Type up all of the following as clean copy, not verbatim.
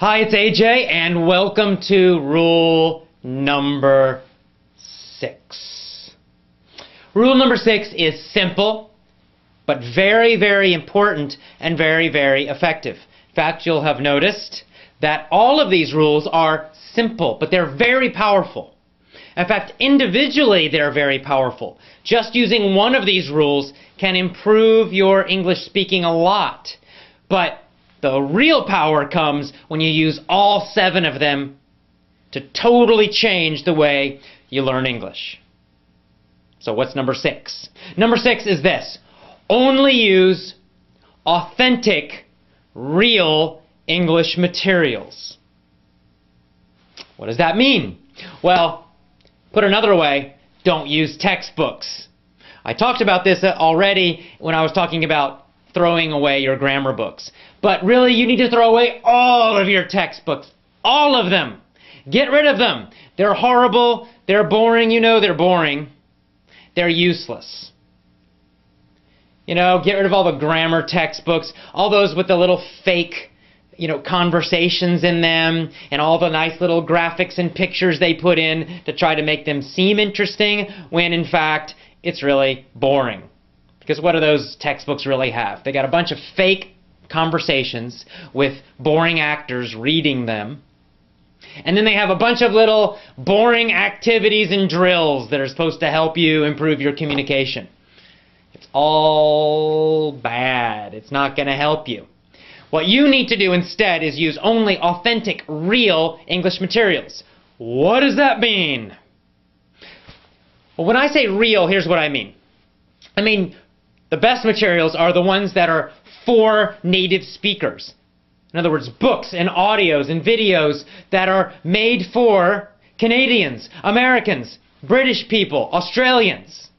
Hi, it's AJ, and welcome to rule number 6. Rule number 6 is simple, but very, very important and very, very effective. In fact, you'll have noticed that all of these rules are simple, but they're very powerful. In fact, individually, they're very powerful. Just using one of these rules can improve your English speaking a lot. But the real power comes when you use all 7 of them to totally change the way you learn English. So what's number 6? Number 6 is this: only use authentic, real English materials. What does that mean? Well, put another way, don't use textbooks. I talked about this already when I was talking about throwing away your grammar books. But really, you need to throw away all of your textbooks. All of them. Get rid of them. They're horrible. They're boring. You know they're boring. They're useless. You know, get rid of all the grammar textbooks, all those with the little fake, conversations in them, and all the nice little graphics and pictures they put in to try to make them seem interesting, when in fact, it's really boring. Because what do those textbooks really have? They got a bunch of fake conversations with boring actors reading them. And then they have a bunch of little boring activities and drills that are supposed to help you improve your communication. It's all bad. It's not going to help you. What you need to do instead is use only authentic, real English materials. What does that mean? Well, when I say real, here's what I mean. The best materials are the ones that are for native speakers. In other words, books and audios and videos that are made for Canadians, Americans, British people, Australians.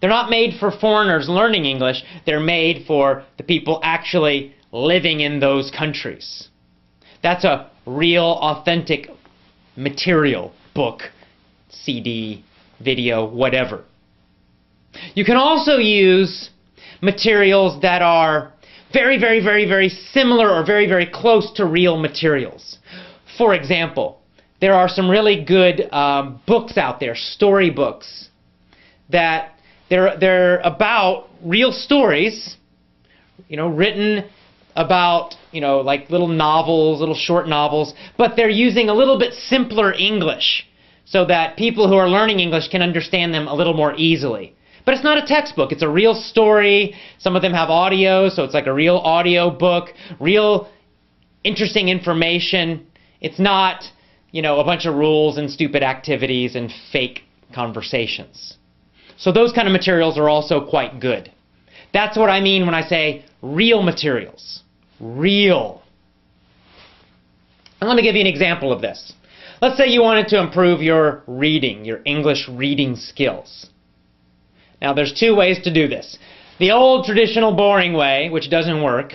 They're not made for foreigners learning English. They're made for the people actually living in those countries. That's a real, authentic material, book, CD, video, whatever. You can also use materials that are very, very, very, very similar or very, very close to real materials. For example, there are some really good books out there, story books, that they're about real stories, written about, like little novels, little short novels, but they're using a little bit simpler English so that people who are learning English can understand them a little more easily. But it's not a textbook. It's a real story. Some of them have audio, so it's like a real audio book, real interesting information. It's not, a bunch of rules and stupid activities and fake conversations. So those kind of materials are also quite good. That's what I mean when I say real materials. Real. And let me give you an example of this. Let's say you wanted to improve your reading, your English reading skills. Now, there's 2 ways to do this. The old traditional boring way, which doesn't work,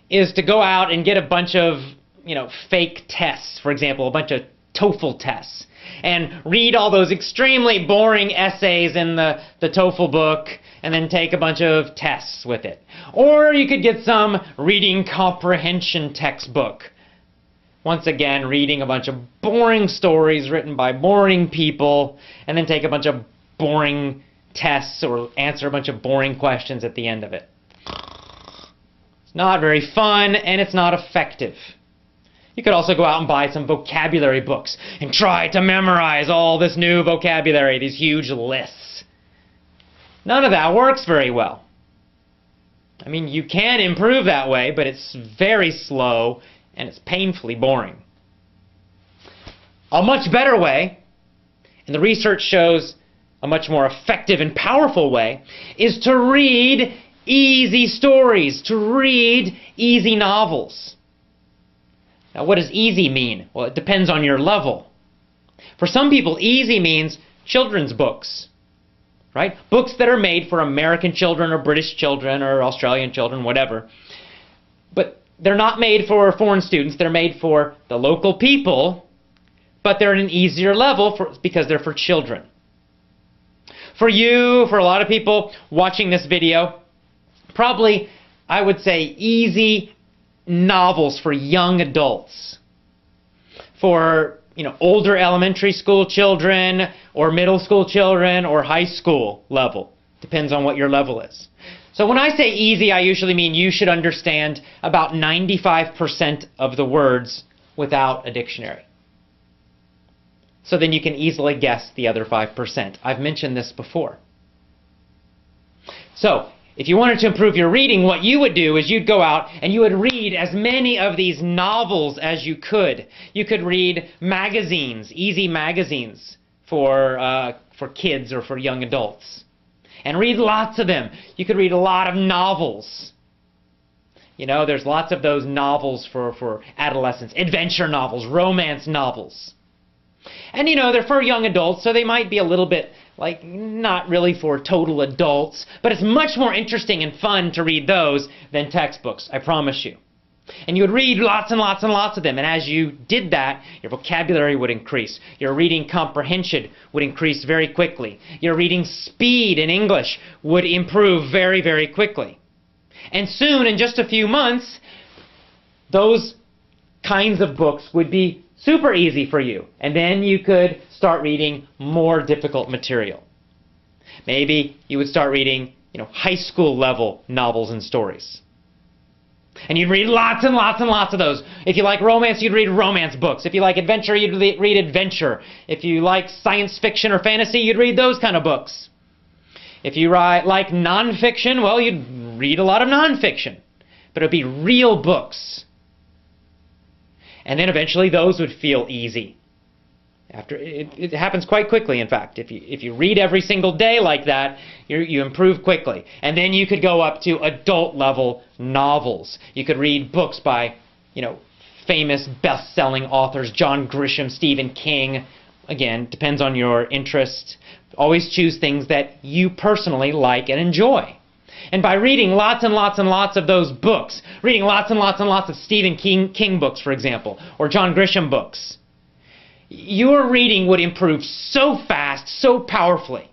is to go out and get a bunch of, fake tests, for example, a bunch of TOEFL tests, and read all those extremely boring essays in the TOEFL book, and then take a bunch of tests with it. Or you could get some reading comprehension textbook. Once again, reading a bunch of boring stories written by boring people, and then take a bunch of boring tests or answer a bunch of boring questions at the end of it. It's not very fun, and it's not effective. You could also go out and buy some vocabulary books and try to memorize all this new vocabulary, these huge lists. None of that works very well. You can improve that way, but it's very slow and it's painfully boring. A much better way, and the research shows a much more effective and powerful way, is to read easy stories, to read easy novels. Now, what does easy mean? Well, it depends on your level. For some people, easy means children's books, right? Books that are made for American children or British children or Australian children, whatever. But they're not made for foreign students. They're made for the local people, but they're at an easier level because they're for children. For you, for a lot of people watching this video, probably I would say easy novels for young adults. For, older elementary school children or middle school children or high school level. Depends on what your level is. So when I say easy, I usually mean you should understand about 95% of the words without a dictionary. So then you can easily guess the other 5%. I've mentioned this before. So, if you wanted to improve your reading, what you would do is you'd go out and you would read as many of these novels as you could. You could read magazines, easy magazines for kids or for young adults. And read lots of them. You could read a lot of novels. There's lots of those novels for adolescents. Adventure novels, romance novels. And they're for young adults, so they might be a little bit not really for total adults, but it's much more interesting and fun to read those than textbooks, I promise you. And you would read lots and lots and lots of them, and as you did that, your vocabulary would increase. Your reading comprehension would increase very quickly. Your reading speed in English would improve very, very quickly. And soon, in just a few months, those kinds of books would be super easy for you. And then you could start reading more difficult material. Maybe you would start reading, high school level novels and stories. And you'd read lots and lots and lots of those. If you like romance, you'd read romance books. If you like adventure, you'd read adventure. If you like science fiction or fantasy, you'd read those kind of books. If you like nonfiction, well, you'd read a lot of nonfiction. But it would be real books. And then eventually those would feel easy. It happens quite quickly, in fact. If you read every single day like that, you improve quickly. And then you could go up to adult-level novels. You could read books by, famous best-selling authors, John Grisham, Stephen King. Again, depends on your interest. Always choose things that you personally like and enjoy. And by reading lots and lots and lots of those books, reading lots and lots and lots of Stephen King books, for example, or John Grisham books, your reading would improve so fast, so powerfully,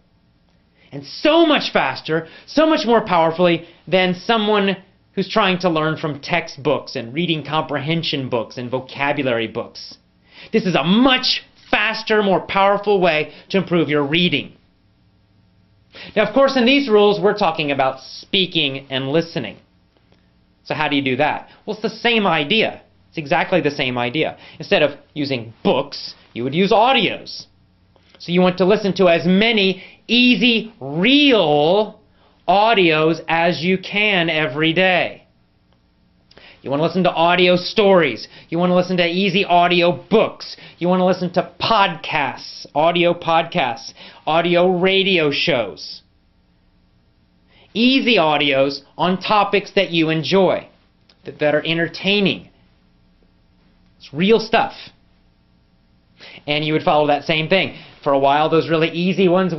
and so much faster, so much more powerfully than someone who's trying to learn from textbooks and reading comprehension books and vocabulary books. This is a much faster, more powerful way to improve your reading. Now, of course, in these rules, we're talking about speaking and listening. So how do you do that? Well, it's the same idea. It's exactly the same idea. Instead of using books, you would use audios. So you want to listen to as many easy, real audios as you can every day. You want to listen to audio stories. You want to listen to easy audio books. You want to listen to podcasts, audio radio shows. Easy audios on topics that you enjoy, that are entertaining. It's real stuff. And you would follow that same thing. For a while, those really easy ones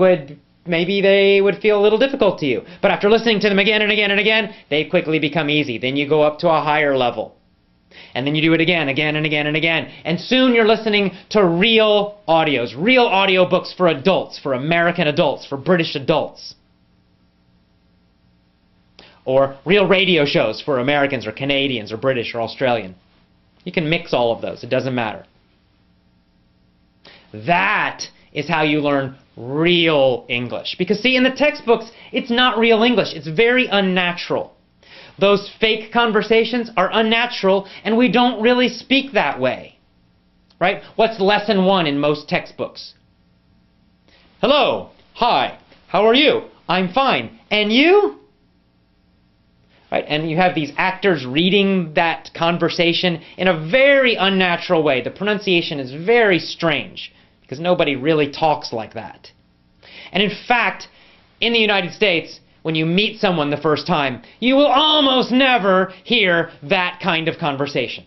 maybe they would feel a little difficult to you. But after listening to them again and again and again, they quickly become easy. Then you go up to a higher level. And then you do it again and again and again. And soon you're listening to real audios, real audio books for adults, for American adults, for British adults. Or real radio shows for Americans or Canadians or British or Australian. You can mix all of those. It doesn't matter. That is how you learn real English. Because see, in the textbooks, it's not real English. It's very unnatural. Those fake conversations are unnatural, and we don't really speak that way. Right? What's lesson 1 in most textbooks? Hello. Hi. How are you? I'm fine. And you? Right? And you have these actors reading that conversation in a very unnatural way. The pronunciation is very strange, because nobody really talks like that. And in fact, in the United States, when you meet someone the first time, you will almost never hear that kind of conversation.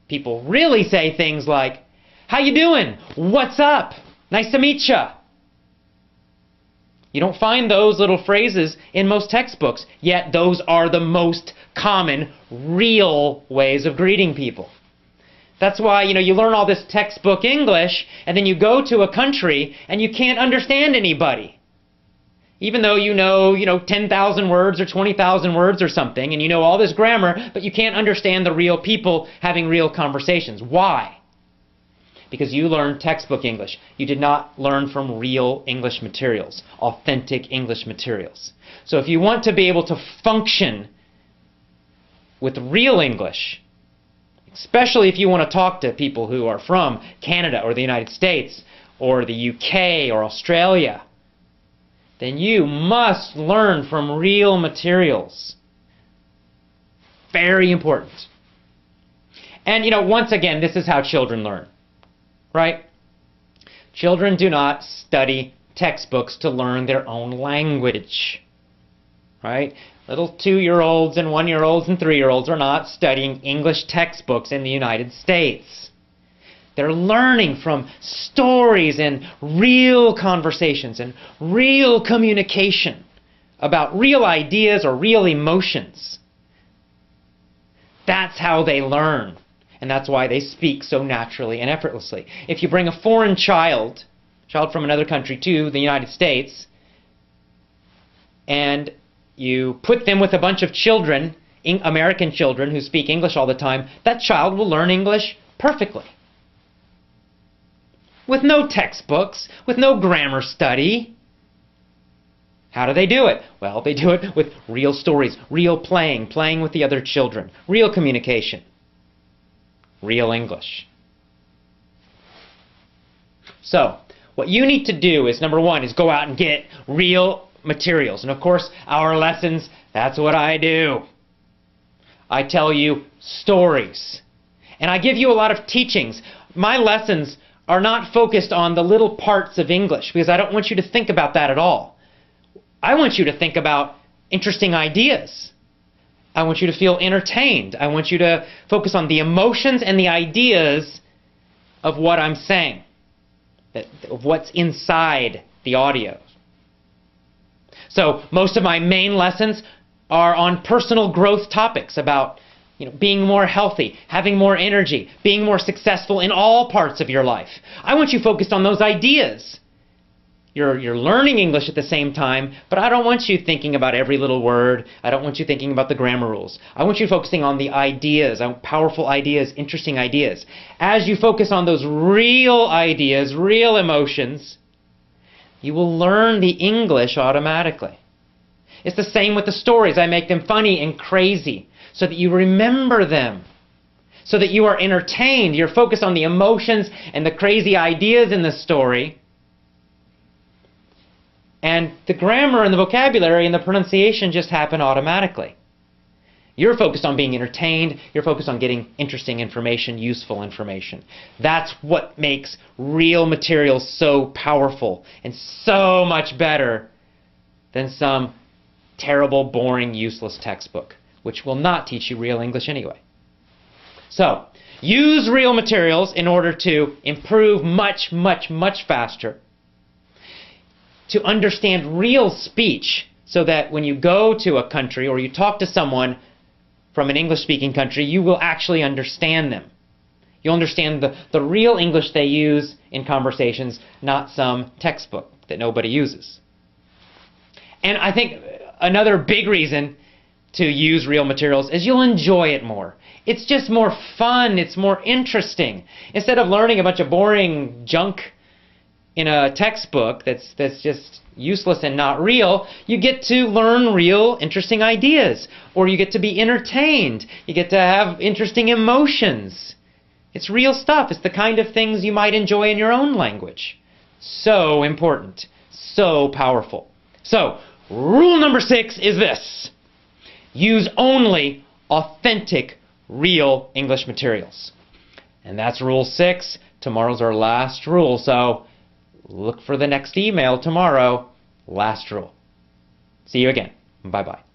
People really say things like, "How you doing? What's up? Nice to meet ya." You don't find those little phrases in most textbooks, yet those are the most common, real ways of greeting people. That's why, you learn all this textbook English, and then you go to a country, and you can't understand anybody. Even though you know 10,000 words or 20,000 words or something, and you know all this grammar, but you can't understand the real people having real conversations. Why? Because you learned textbook English. You did not learn from real English materials, authentic English materials. So if you want to be able to function with real English, especially if you want to talk to people who are from Canada or the United States or the UK or Australia, then you must learn from real materials. Very important. And once again, this is how children learn, right? Children do not study textbooks to learn their own language, right? Little 2-year-olds and 1-year-olds and 3-year-olds are not studying English textbooks in the United States. They're learning from stories and real conversations and real communication about real ideas or real emotions. That's how they learn. And that's why they speak so naturally and effortlessly. If you bring a foreign child from another country to the United States, and you put them with a bunch of children, American children who speak English all the time, that child will learn English perfectly. With no textbooks, with no grammar study. How do they do it? Well, they do it with real stories, real playing with the other children, real communication, real English. So, what you need to do is, number one, is go out and get real materials. And of course, our lessons, that's what I do. I tell you stories. And I give you a lot of teachings. My lessons are not focused on the little parts of English, because I don't want you to think about that at all. I want you to think about interesting ideas. I want you to feel entertained. I want you to focus on the emotions and the ideas of what I'm saying, of what's inside the audio. So most of my main lessons are on personal growth topics about being more healthy, having more energy, being more successful in all parts of your life. I want you focused on those ideas. You're learning English at the same time, but I don't want you thinking about every little word. I don't want you thinking about the grammar rules. I want you focusing on the ideas, on powerful ideas, interesting ideas. As you focus on those real ideas, real emotions, you will learn the English automatically. It's the same with the stories. I make them funny and crazy so that you remember them, so that you are entertained. You're focused on the emotions and the crazy ideas in the story. And the grammar and the vocabulary and the pronunciation just happen automatically. You're focused on being entertained. You're focused on getting interesting information, useful information. That's what makes real materials so powerful and so much better than some terrible, boring, useless textbook, which will not teach you real English anyway. So, use real materials in order to improve much, much, much faster. To understand real speech so that when you go to a country or you talk to someone from an English-speaking country, you will actually understand them. You'll understand the real English they use in conversations, not some textbook that nobody uses. And I think another big reason to use real materials is you'll enjoy it more. It's just more fun. It's more interesting. Instead of learning a bunch of boring junk in a textbook that's just useless and not real, you get to learn real, interesting ideas. Or you get to be entertained. You get to have interesting emotions. It's real stuff. It's the kind of things you might enjoy in your own language. So important. So powerful. So, rule number 6 is this. Use only authentic, real English materials. And that's rule 6. Tomorrow's our last rule, so look for the next email tomorrow. Last rule. See you again. Bye-bye.